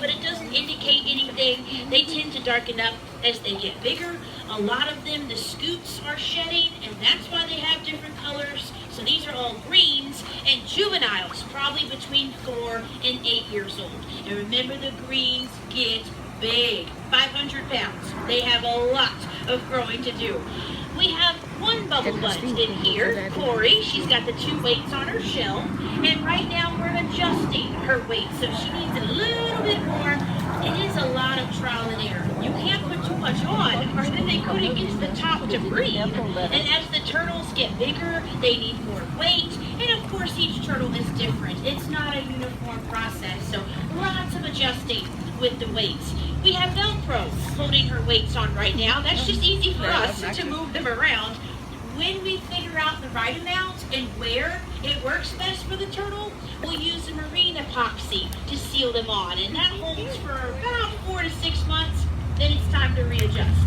but it doesn't indicate anything. They tend to darken up as they get bigger. A lot of them, the scoots are shedding, and that's why they have different colors. So these are all greens and juveniles, probably between 4 and 8 years old. And remember, the greens get big, 500 pounds. They have a lot of growing to do. We have one bubble butt in here, Corey. She's got the 2 weights on her shell, and right now we're adjusting her weight, so she needs a little bit more. It is a lot of trial and error. You can't put too much on, or then they couldn't get to the top to breathe. And as the turtles get bigger, they need more weight, and of course each turtle is different. It's not a uniform process, so lots of adjusting with the weights. We have Velcro holding her weights on right now. That's just easy for us to move them around. When we figure out the right amount and where it works best for the turtle, we'll use a marine epoxy to seal them on, and that holds for about 4 to 6 months. Then it's time to readjust.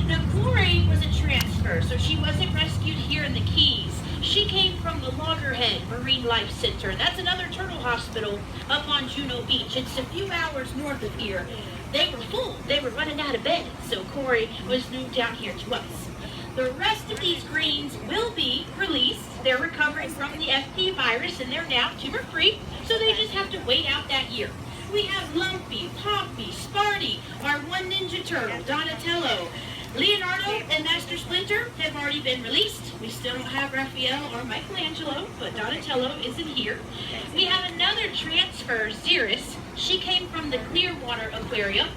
Now, Corey was a transfer, so she wasn't rescued here in the Keys. She came from the Loggerhead Marine Life Center. That's another turtle hospital up on Juno Beach. It's a few hours north of here. They were full. They were running out of bed, so Corey was moved down here to us. The rest of these greens will be released. They're recovering from the FP virus, and they're now tumor-free, so they just have to wait out that year. We have Lumpy, Poppy, Sparty, our one Ninja Turtle, Donatello. Leonardo and Master Splinter have already been released. We still don't have Raphael or Michelangelo, but Donatello is in here. We have another transfer, Xeris. She came from the Clearwater Aquarium.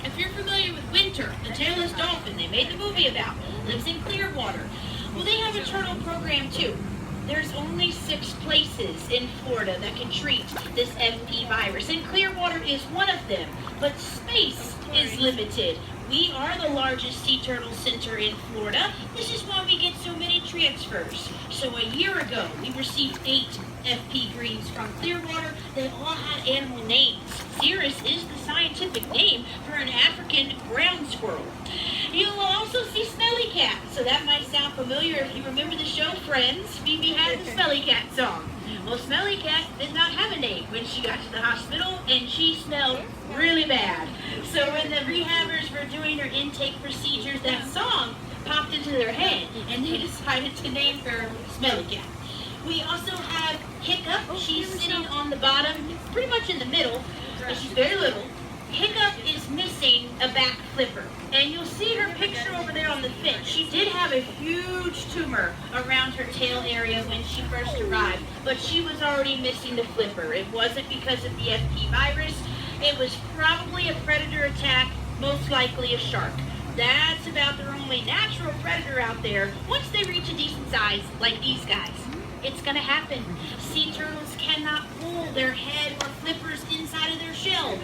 If you're familiar with Winter, the tailless dolphin they made the movie about, lives in Clearwater. Well, they have a turtle program too. There's only 6 places in Florida that can treat this FP virus, and Clearwater is one of them, but space is limited. We are the largest sea turtle center in Florida. This is why we get so many transfers. So a year ago, we received 8 FP greens from Clearwater. They all had animal names. Xeris is the scientific name for an African ground squirrel. You'll also see Smelly Cat, so that might sound familiar if you remember the show Friends. Phoebe had the Smelly Cat song. Well, Smelly Cat did not have a name when she got to the hospital, and she smelled really bad. So when the rehabbers were doing her intake procedures, that song popped into their head, and they decided to name her Smelly Cat. We also have Hiccup. She's sitting on the bottom, pretty much in the middle, but she's very little. Hiccup is missing a back flipper, and you'll see her picture over there on the fin. She did have a huge tumor around her tail area when she first arrived, but she was already missing the flipper. It wasn't because of the FP virus. It was probably a predator attack, most likely a shark. That's about their only natural predator out there once they reach a decent size like these guys. It's going to happen. Sea turtles cannot pull their head or flippers inside of their shell.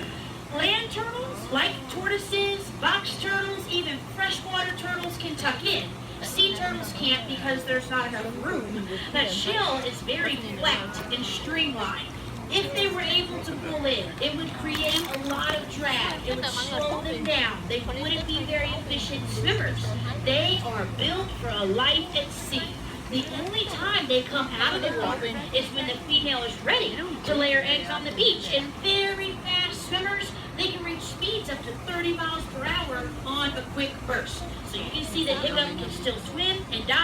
Land turtles, like tortoises, box turtles, even freshwater turtles can tuck in. Sea turtles can't because there's not enough room. That shell is very flat and streamlined. If they were able to pull in, it would create a lot of drag. It would slow them down. They wouldn't be very efficient swimmers. They are built for a life at sea. The only time they come out of the water is when the female is ready to lay her eggs on the beach. And very fast swimmers, they can reach speeds up to 30 miles per hour on a quick burst. So you can see that Hiccup can still swim and dive.